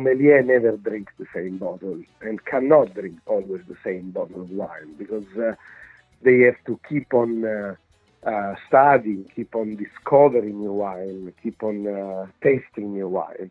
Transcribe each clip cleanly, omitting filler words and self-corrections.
sommelier never drinks the same bottle and cannot drink always the same bottle of wine because they have to keep on studying, keep on discovering new wine, keep on tasting new wines.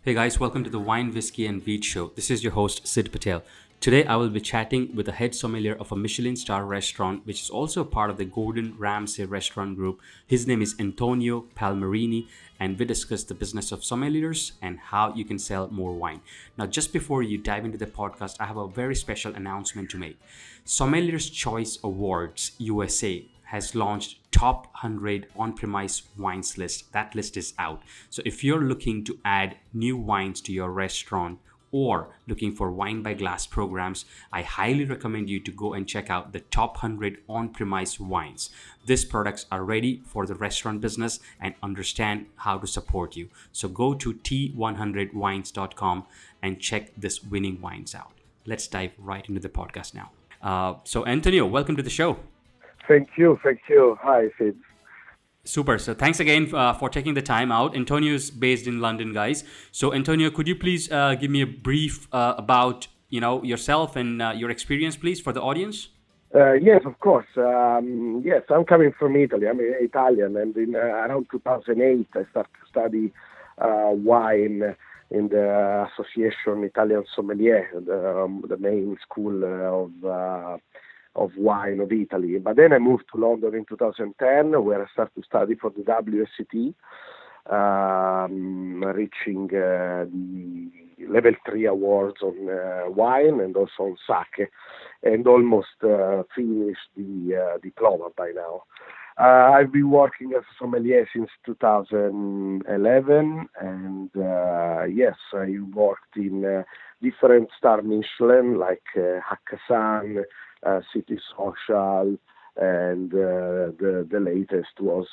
Hey guys, welcome to the Wine, Whiskey and Wheat Show. This is your host Sid Patel. Today I will be chatting with the head sommelier of a Michelin star restaurant, which is also part of the Gordon Ramsay restaurant group. His name is Antonio Palmarini, and we discuss the business of sommeliers and how you can sell more wine. Now, just before you dive into the podcast, I have a very special announcement to make. Sommeliers Choice Awards USA has launched top 100 on-premise wines list. That list is out. So if you're looking to add new wines to your restaurant or looking for wine by glass programs, I highly recommend you to go and check out the top 100 on-premise wines. These products are ready for the restaurant business and understand how to support you. So go to t100wines.com and check this winning wines out. Let's dive right into the podcast now. So Antonio, welcome to the show. Thank you. Hi, Sid. Super. So thanks again for taking the time out. Antonio is based in London, guys. So Antonio, could you please give me a brief about yourself and your experience, please, for the audience? Yes, of course. Yes, I'm coming from Italy. I'm Italian, and in around 2008, I started to study wine in the Association Italian Sommelier, the main school of wine of Italy. But then I moved to London in 2010, where I started to study for the WSET, reaching the level 3 awards on wine and also on sake, and almost finished the diploma by now. I've been working as a sommelier since 2011, and yes, I worked in different star Michelin like Hakkasan, City Social, and the latest was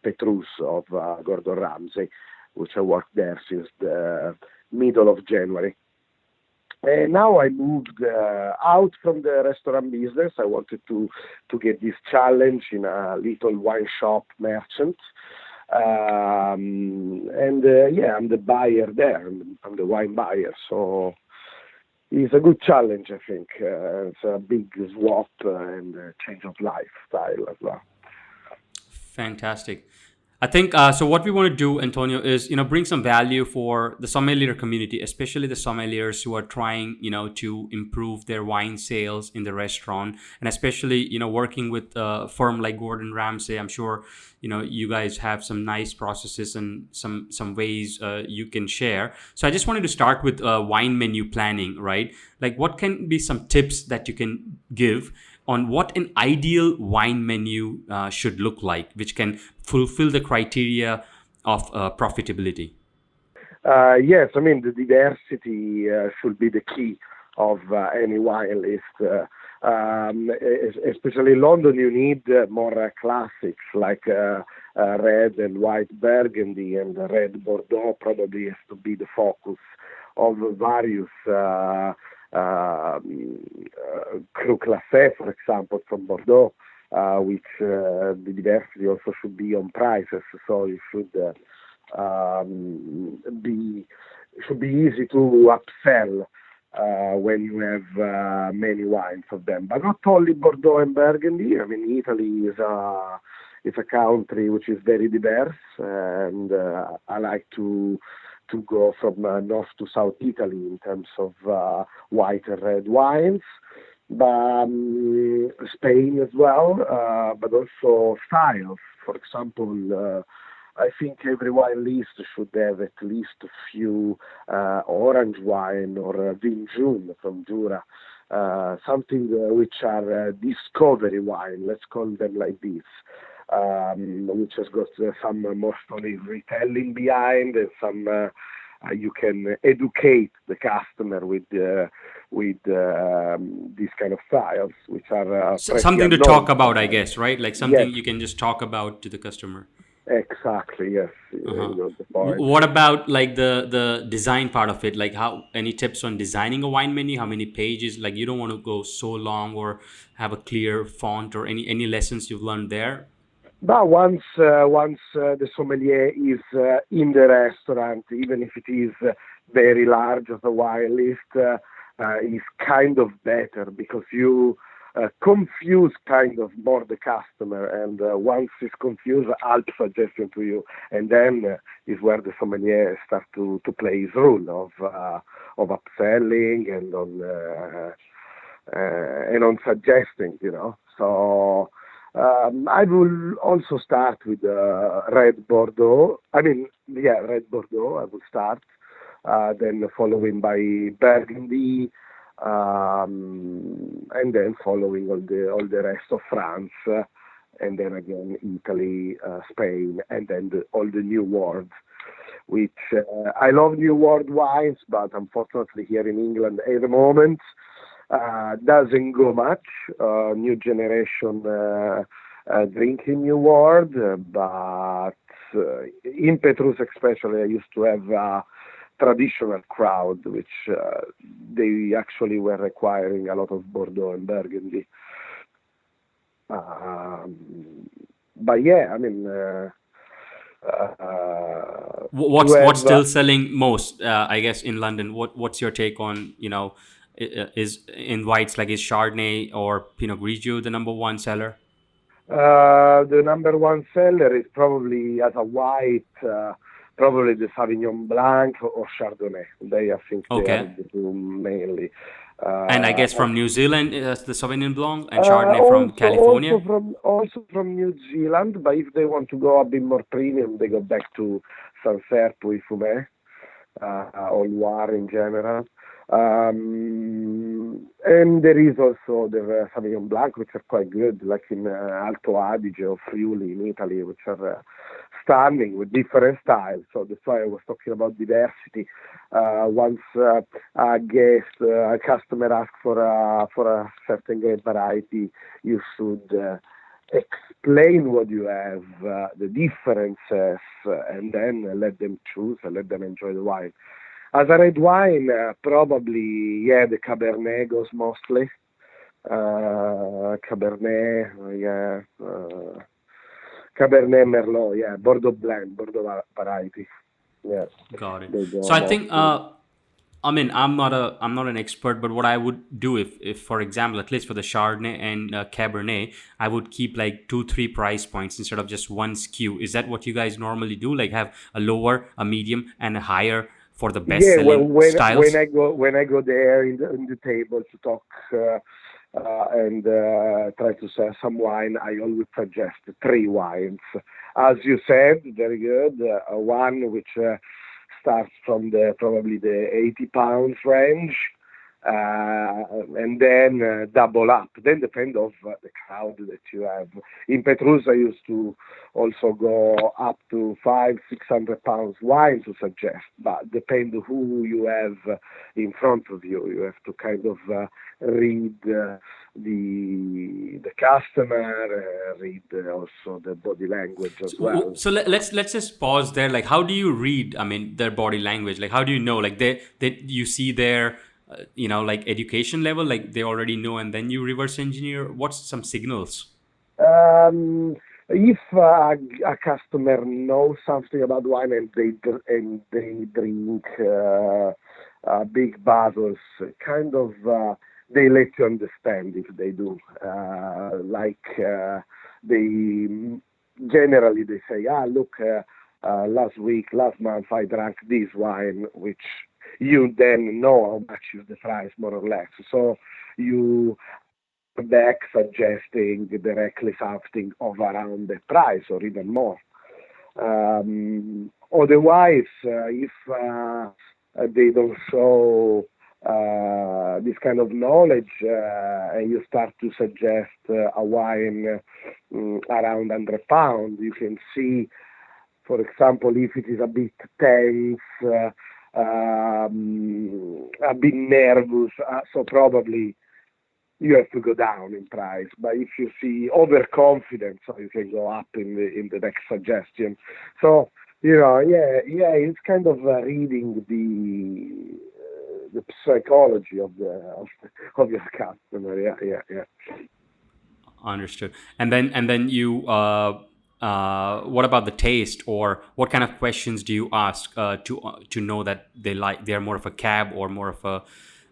Pétrus of Gordon Ramsay, which I worked there since the middle of January. And now I moved out from the restaurant business. I wanted to get this challenge in a little wine shop merchant. I'm the buyer there. I'm the wine buyer, so it's a good challenge, I think. It's a big swap and change of lifestyle as well. Fantastic. I think so. What we want to do, Antonio, is bring some value for the sommelier community, especially the sommeliers who are trying to improve their wine sales in the restaurant, and especially working with a firm like Gordon Ramsay. I'm sure you guys have some nice processes and some ways you can share. So I just wanted to start with wine menu planning, right? Like, what can be some tips that you can give on what an ideal wine menu should look like, which can fulfill the criteria of profitability? Yes, I mean, the diversity should be the key of any wine list. Especially in London, you need more classics like red and white Burgundy, and red Bordeaux probably has to be the focus of various Cru Classé, for example, from Bordeaux, which the diversity also should be on prices, so it should be easy to upsell when you have many wines of them. But not only Bordeaux and Burgundy. I mean, Italy is a country which is very diverse, and I like to go from north to south Italy in terms of white and red wines, but Spain as well, but also styles. For example, I think every wine list should have at least a few orange wine or vin jaune from Jura, something which are discovery wine, let's call them like this. Which has got some more story retelling behind, and some you can educate the customer with these kind of styles, which are something to talk about, I guess, right? Like something you can just talk about to the customer. Exactly. Yes. What about like the design part of it? Like, how, any tips on designing a wine menu? How many pages? Like, you don't want to go so long or have a clear font, or any lessons you've learned there? But once the sommelier is in the restaurant, even if it is very large as a wine list, is kind of better because you confuse kind of more the customer, and once he's confused, I'll suggestion to you, and then is where the sommelier start to play his role of upselling and on suggesting, So I will also start with red Bordeaux. I mean, yeah, red Bordeaux. I will start, then following by Burgundy, and then following all the rest of France, and then again Italy, Spain, and then all the New World. Which I love New World wines, but unfortunately here in England at the moment doesn't go much. New generation drinking New World, but in Pétrus especially, I used to have a traditional crowd, which they actually were requiring a lot of Bordeaux and Burgundy. But yeah, I mean, you What's have still selling most? I guess in London. What's your take on is in whites, like, is Chardonnay or Pinot Grigio the number one seller? the number one seller is probably as a white, probably the Sauvignon Blanc or Chardonnay. I think they are Okay. the two mainly. And I Uh, guess from New Zealand, the Sauvignon Blanc, and uh, Chardonnay from also, California. also from New Zealand, but if they want to go a bit more premium, they go back to Sancerre, Pouilly-Fumé, or Loire in general. And there is also the Sauvignon Blanc, which are quite good, like in Alto Adige or Friuli in Italy, which are stunning with different styles. So that's why I was talking about diversity. Once a guest, a customer asks for a certain grape variety, you should explain what you have, the differences, and then let them choose and let them enjoy the wine. As a red wine, probably, yeah, the Cabernet goes mostly. Cabernet, yeah, Cabernet Merlot, yeah, Bordeaux blend, Bordeaux variety, yeah, Got it. they So go I think mostly. I mean, I'm not an expert, but what I would do, if for example, at least for the Chardonnay and Cabernet, I would keep like two, three price points instead of just one SKU. Is that what you guys normally do? Like, have a lower, a medium, and a higher for the best Yeah, well, selling when styles? I go there in the table to talk and try to sell some wine, I always suggest three wines. As you said, very good. One which starts from the probably the 80 pounds range, and then double up. Then depend of the crowd that you have. In Petrus, I used to also go up to 500-600 pounds wine to suggest, but depend who you have in front of you. You have to kind of read the customer, read also the body language as well. So let's just pause there. Like, how do you read? I mean, their body language. Like, how do you know? Like, they you see their like education level. Like, they already know, and then you reverse engineer. What's some signals? If a customer knows something about wine and they drink big bottles, kind of they let you understand if they do. They generally they say, look, last month I drank this wine, which you then know how much is the price more or less. So you back suggesting directly something of around the price or even more. Otherwise, if they don't show this kind of knowledge and you start to suggest a wine around £100, you can see, for example, if it is a bit tense, a bit nervous, so probably you have to go down in price. But if you see overconfidence, so you can go up in the next suggestion. So yeah, it's kind of reading the psychology of your customer. Yeah. Understood. And then you what about the taste, or what kind of questions do you ask to know that they're more of a cab or more of a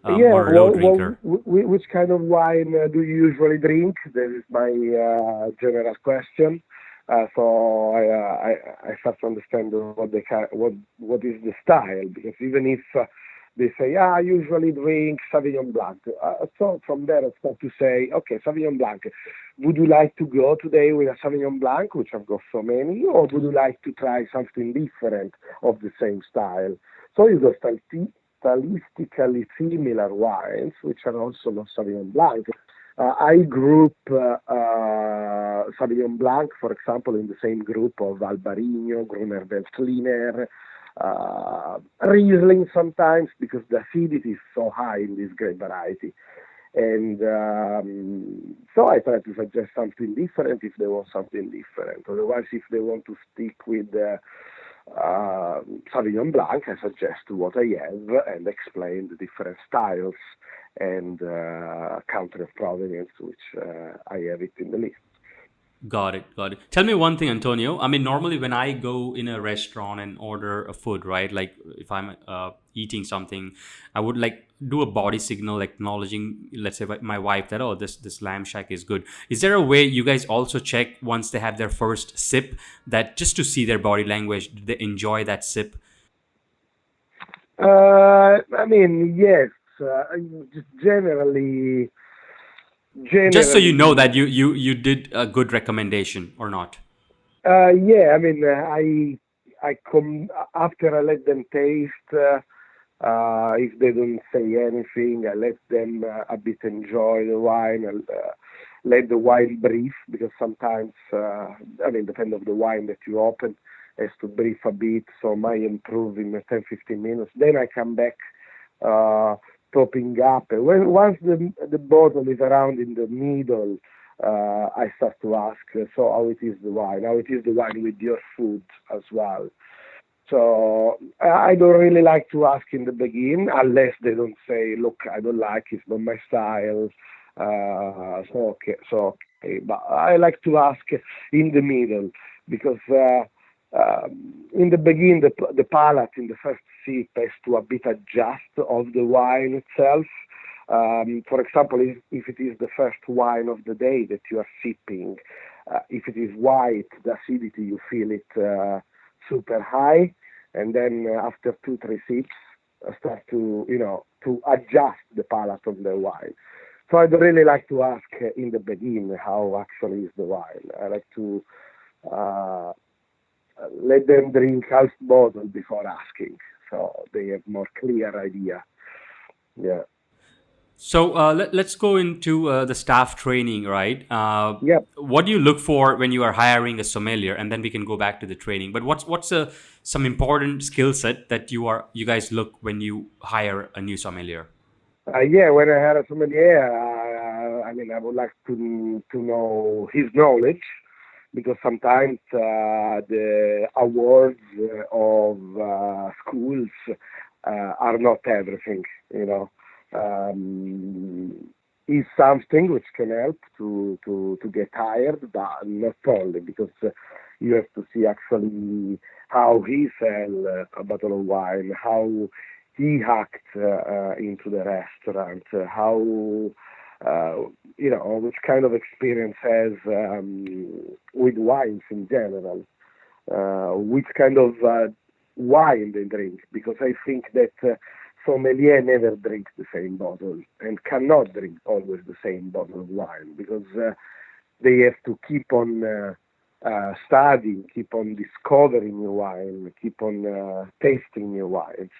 Yeah, more low drinker? which kind of wine do you usually drink? This is my general question. So I start to understand what is the style, because even if they say, I usually drink Sauvignon Blanc. So from there I start to say, okay, Sauvignon Blanc. Would you like to go today with a Sauvignon Blanc, which I've got so many, or would you like to try something different of the same style? So you go stylistically similar wines, which are also not Sauvignon Blanc. I group Sauvignon Blanc, for example, in the same group of Albarino, Gruner Veltliner, Riesling sometimes, because the acidity is so high in this grape variety. And so I try to suggest something different if they want something different. Otherwise, if they want to stick with Sauvignon Blanc, I suggest what I have and explain the different styles and country of provenance, which I have it in the list. Got it, got it. Tell me one thing, Antonio. I mean, normally when I go in a restaurant and order a food, right? Like if I'm eating something, I would like do a body signal acknowledging, let's say, my wife that, oh, this lamb shack is good. Is there a way you guys also check once they have their first sip, that just to see their body language, do they enjoy that sip? I mean, yes, just Just so you know generally, that you did a good recommendation or not. yeah. I mean, I come after I let them taste. If they don't say anything, I let them a bit enjoy the wine. Let the wine breathe, because sometimes, I mean, depend of the wine that you open, has to breathe a bit, so might improve in 10, 15 minutes. Then I come back, uh, topping up. And once the bottle is around in the middle, I start to ask, so how it is the wine? How it is the wine with your food as well? So I don't really like to ask in the beginning, unless they don't say, "Look, I don't like it, it's not my style." So okay. But I like to ask in the middle, because in the beginning the palate in the first sip has to a bit adjust of the wine itself. For example, if it is the first wine of the day that you are sipping, if it is white, the acidity you feel it super high, and then after 2 3 sips start to to adjust the palate of the wine. So I don't really like to ask in the beginning how actually is the wine. I like to uh, let them drink half bottle before asking, so they have more clear idea. Yeah. So let's go into the staff training, right? Yep. What do you look for when you are hiring a sommelier, and then we can go back to the training. But what's some important skill set that you guys look when you hire a new sommelier? Yeah, when I had a sommelier, I mean, I would like to know his knowledge, because sometimes the awards of schools are not everything, you know. Um, is something which can help to get hired, but not only, because you have to see actually how he sell a bottle of wine, how he hacked into the restaurant, how which kind of experience has with wines in general, which kind of wine they drink, because I think that sommelier never drinks the same bottle and cannot drink always the same bottle of wine, because they have to keep on studying, keep on discovering new wine, keep on tasting new wines.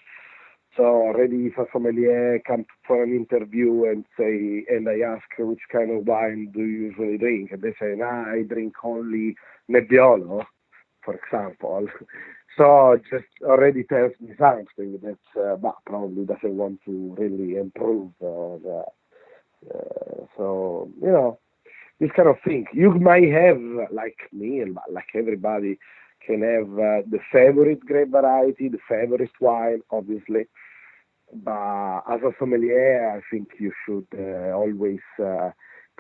So already if a sommelier comes for an interview and I ask which kind of wine do you usually drink, and they say, nah, I drink only Nebbiolo, for example. So just already tells me something that but probably doesn't want to really improve. So this kind of thing. You might have, like me and like everybody, can have the favorite grape variety, the favorite wine, obviously. But as a sommelier, I think you should always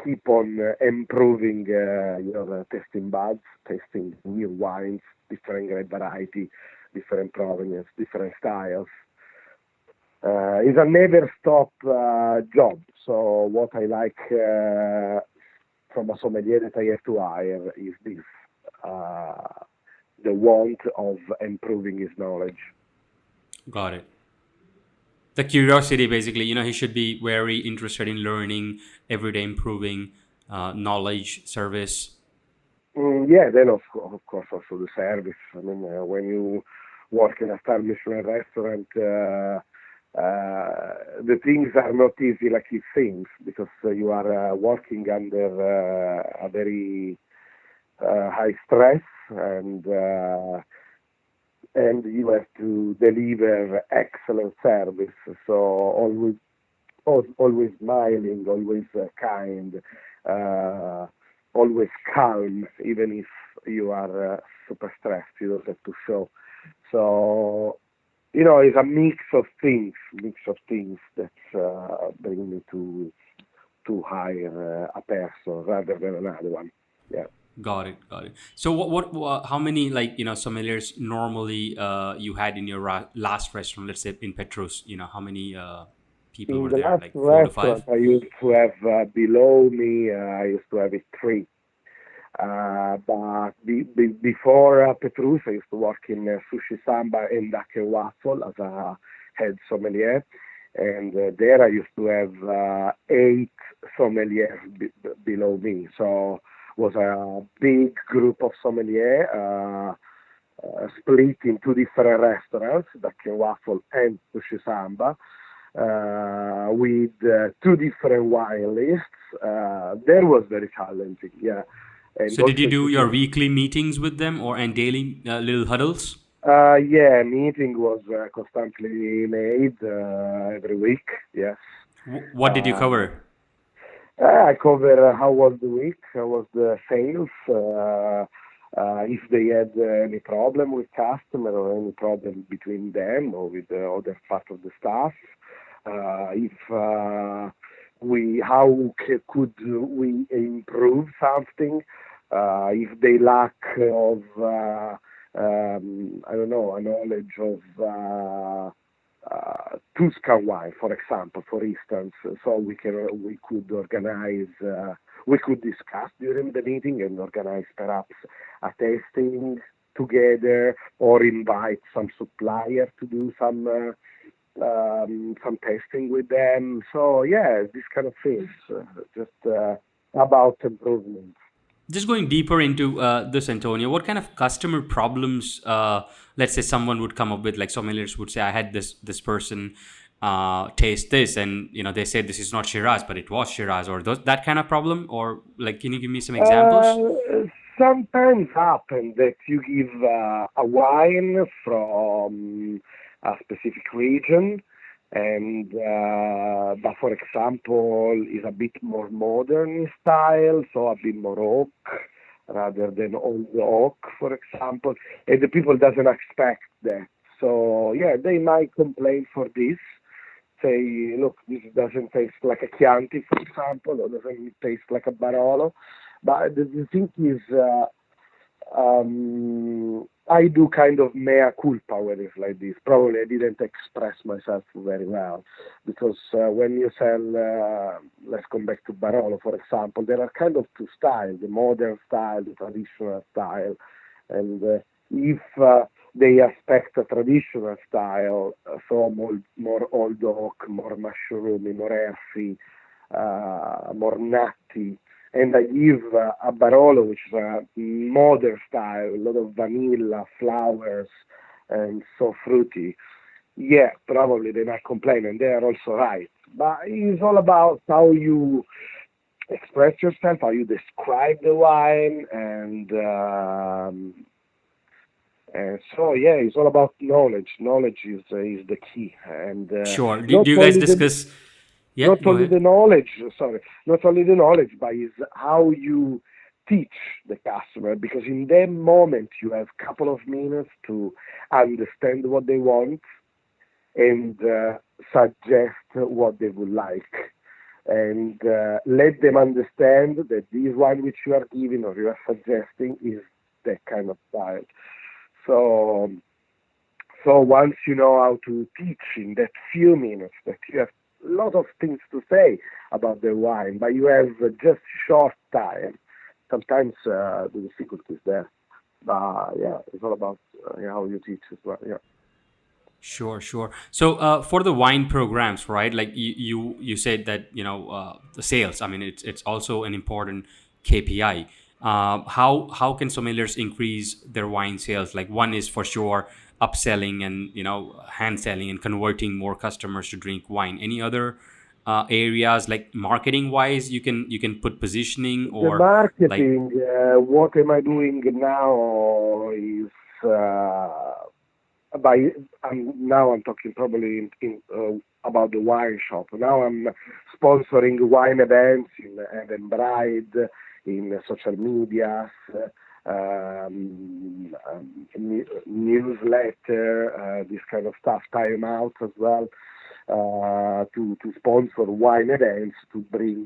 keep on improving your tasting buds, tasting new wines, different grape variety, different provenance, different styles. It's a never stop job. So what I like from a sommelier that I have to hire is this, the want of improving his knowledge. Got it. The curiosity, basically, he should be very interested in learning, everyday improving, knowledge, service. Yeah, then of course also the service. I mean, when you work in a star Michelin restaurant, the things are not easy like it seems, because you are working under a very high stress, and you have to deliver excellent service. So always smiling, always kind, always calm, even if you are super stressed. You don't have to show. So it's a mix of things that bring me to hire a person rather than another one. Yeah. Got it. Got it. So how many, sommeliers normally you had in your last restaurant? Let's say in Petrus. How many people In were the there? last Like 4 to 5. restaurant, I used to have below me, I used to have it three. But before Petrus, I used to work in Sushi Samba and Duck and Waffle as a head sommelier. And there I used to have 8 sommeliers below me. So was a big group of sommelier split in 2 different restaurants, Duck and Waffle and Sushi Samba, with 2 different wine lists. That was very challenging, yeah. And So did you also, do your weekly meetings with them and daily little huddles? yeah, meeting was constantly made every week, yes. What did you cover? I cover how was the week, how was the sales, if they had any problem with customer or any problem between them or with the other part of the staff. If could we improve something, if they lack of I don't know, a knowledge of Tuscan wine, for example, for instance. So we could organize, we could discuss during the meeting and organize perhaps a tasting together, or invite some supplier to do some testing with them. So yeah, this kind of things, just about improvement. Just going deeper into this, Antonio, what kind of customer problems, let's say someone would come up with, like sommeliers would say, I had this person taste this, and they said this is not Shiraz, but it was Shiraz, or that kind of problem, or like, can you give me some examples? Sometimes happen that you give a wine from a specific region, and but for example is a bit more modern style, so a bit more oak rather than old oak, for example, and the people doesn't expect that. So yeah, they might complain for this, say, look, this doesn't taste like a Chianti, for example, or doesn't taste like a Barolo. But the thing is, I do kind of mea culpa when it's like this. Probably I didn't express myself very well, because when you sell, let's come back to Barolo, for example, there are kind of 2 styles, the modern style, the traditional style. And if they expect a traditional style, so more old oak, more mushroomy, more earthy, more nutty, and I give a Barolo, which is a modern style, a lot of vanilla, flowers, and so fruity. Yeah, probably they might complain, and they are also right. But it's all about how you express yourself, how you describe the wine, and so yeah, it's all about knowledge. Knowledge is the key, and Sure. Do, not do you guys only the discuss? Yeah, not go only ahead. the knowledge. Sorry, not only the knowledge, but is how you teach the customer. Because in that moment, you have a couple of minutes to understand what they want and suggest what they would like. and let them understand that this wine which you are giving or you are suggesting is that kind of style. So, so once you know how to teach in that few minutes, that you have a lot of things to say about the wine, but you have just short time. Sometimes the difficulty is there. But yeah, it's all about how you teach as well. Yeah. Sure, sure. So for the wine programs, right? Like you said that the sales. I mean, it's also an important KPI. How can sommeliers increase their wine sales? Like one is for sure upselling and hand selling and converting more customers to drink wine. Any other areas like marketing wise you can put positioning The or like. marketing, what am I doing now is by now I'm talking probably about the wine shop. Now I'm sponsoring wine events in and Bride, in social media, newsletter, this kind of stuff. Time out as well. To sponsor wine events to bring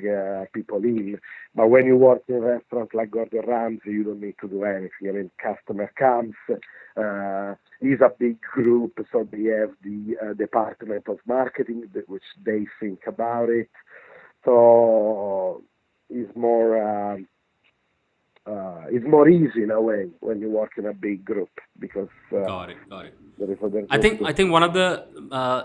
people in. But when you work in a restaurant like Gordon Ramsay, you don't need to do anything. I mean, customer comes, is a big group, so they have the department of marketing, which they think about it. So it's more easy in a way when you work in a big group because Got it, got it. there's I also think the. I think one of the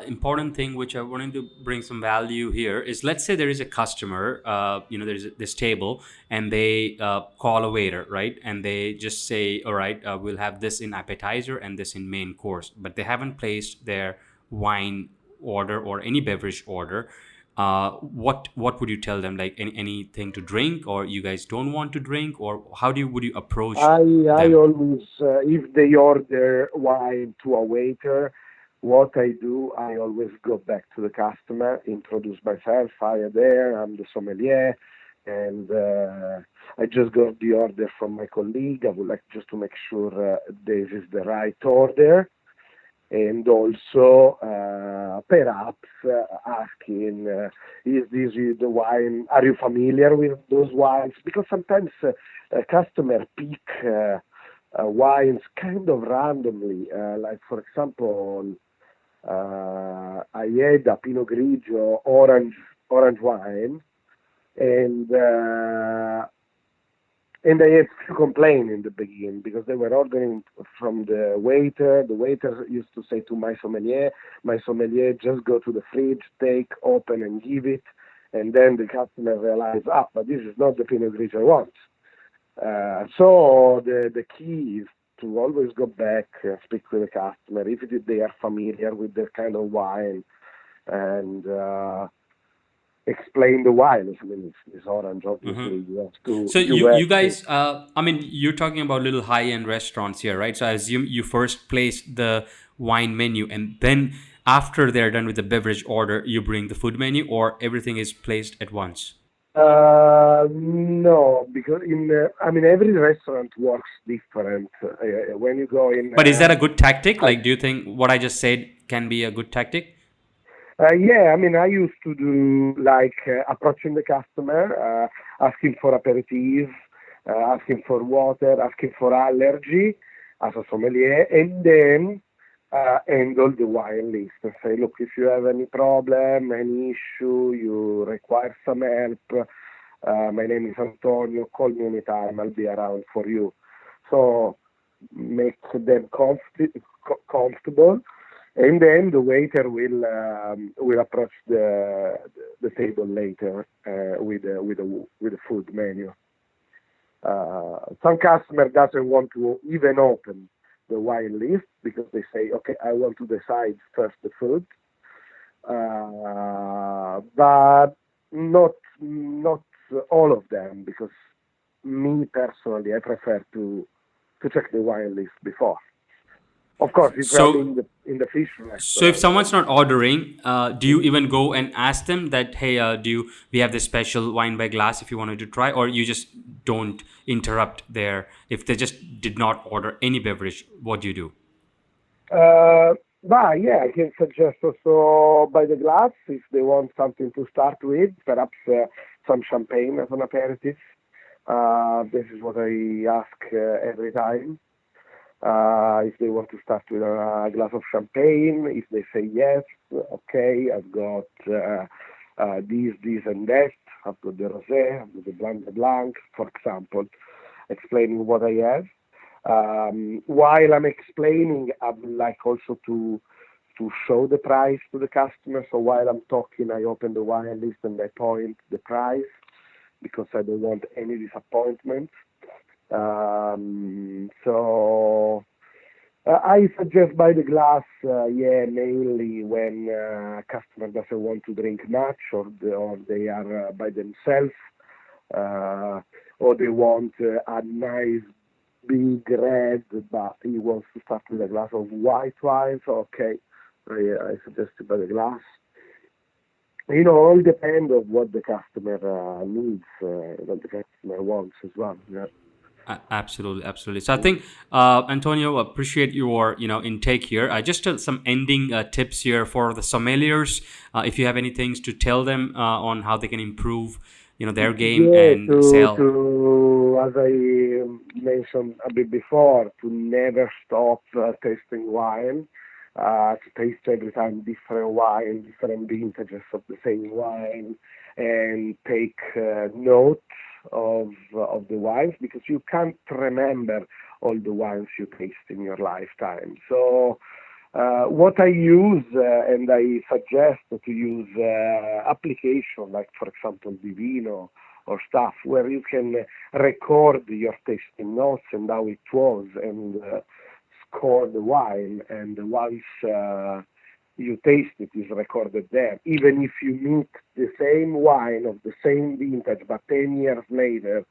important thing which I wanted to bring some value here is, let's say there is a customer, there's this table, and they call a waiter, right, and they just say, all right, we'll have this in appetizer and this in main course, but they haven't placed their wine order or any beverage order. What would you tell them? Like anything to drink, or you guys don't want to drink, or how do you would you approach I them? always, if they order wine to a waiter, what I do, I always go back to the customer, introduce myself. Hi there, I'm the sommelier, and I just got the order from my colleague. I would like just to make sure this is the right order, and also perhaps asking, is this the wine? Are you familiar with those wines? Because sometimes a customer pick wines kind of randomly. Like for example, I had a Pinot Grigio orange wine, and I had to complain in the beginning because they were ordering from the waiter. The waiter used to say to my sommelier, just go to the fridge, take, open, and give it. And then the customer realized, but this is not the Pinot Grigio I want. So the key is to always go back, speak with the customer, if they are familiar with that kind of wine, and explain the wine. I mean, it's orange, obviously. So You you have you to. guys, I mean, you're talking about little high end restaurants here, right? So I assume you first place the wine menu, and then after they're done with the beverage order, you bring the food menu, or everything is placed at once. No, because I mean, every restaurant works different. When you go in, But is that a good tactic? I, Like, do you think what I just said can be a good tactic? yeah, I mean, I used to do like approaching the customer, asking for aperitif, asking for water, asking for allergy as a sommelier, and then handle the wine list and say, look, if you have any problem, any issue, you require some help, my name is Antonio, call me anytime, I'll be around for you. So make them comfortable, and then the waiter will approach the table later with the food menu. Some customer doesn't want to even open the wine list because they say, okay, I want to decide first the food, but not all of them, because me personally, I prefer to check the wine list before. Of course, if I'm So in the fish So if restaurant, someone's not ordering, do you even go and ask them that, hey, do you we have this special wine by glass if you wanted to try, or you just don't interrupt there if they just did not order any beverage? What do you do? But yeah, I can suggest also by the glass if they want something to start with, perhaps some champagne as an aperitif. This is what I ask every time. If they want to start with a glass of champagne, if they say yes, okay, I've got this, and that. I've got the rosé, I've got the blanc de blanc, for example, explaining what I have. While I'm explaining, I would like also to show the price to the customer. So while I'm talking, I open the wine list and I point the price because I don't want any disappointment. I suggest by the glass, yeah, mainly when customer doesn't want to drink much or they are by themselves uh, or they want a nice big red, but he wants to start with a glass of white wine. So okay, I suggest by the glass. All depends on what the customer needs, what the customer wants as well. Yeah. Absolutely, absolutely. So I think, Antonio, appreciate your intake here. Just some ending tips here for the sommeliers. If you have any things to tell them on how they can improve, their game Yeah, and sell. as I mentioned a bit before, to never stop tasting wine, to taste every time different wine, different vintages of the same wine, and take note of the wines because you can't remember all the wines you taste in your lifetime. So what I use and I suggest to use application like, for example, Divino or stuff where you can record your tasting notes and how it was and score the wine. And once you taste it, is recorded there. Even if you meet the same wine of the same vintage, but 10 years later,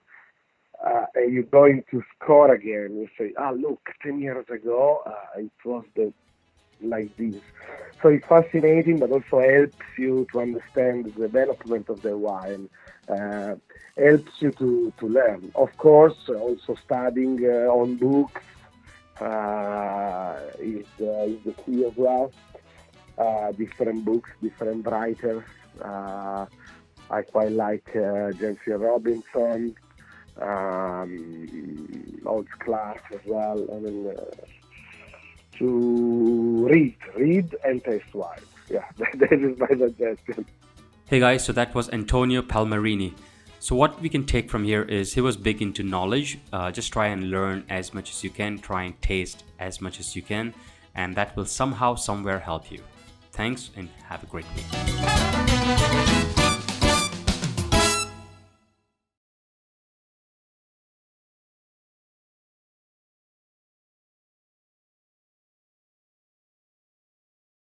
and you're going to score again, you say, look, 10 years ago, it was like this. So it's fascinating, but also helps you to understand the development of the wine, uh, helps you to learn. Of course, also studying on books is the key as well. Different books, different writers. I quite like James Robinson, Old Clark as well. I mean, to read and taste wine. Yeah, that is my suggestion. Hey guys, so that was Antonio Palmarini. So what we can take from here is he was big into knowledge. Just try and learn as much as you can. Try and taste as much as you can, and that will somehow, somewhere help you. Thanks, and have a great week.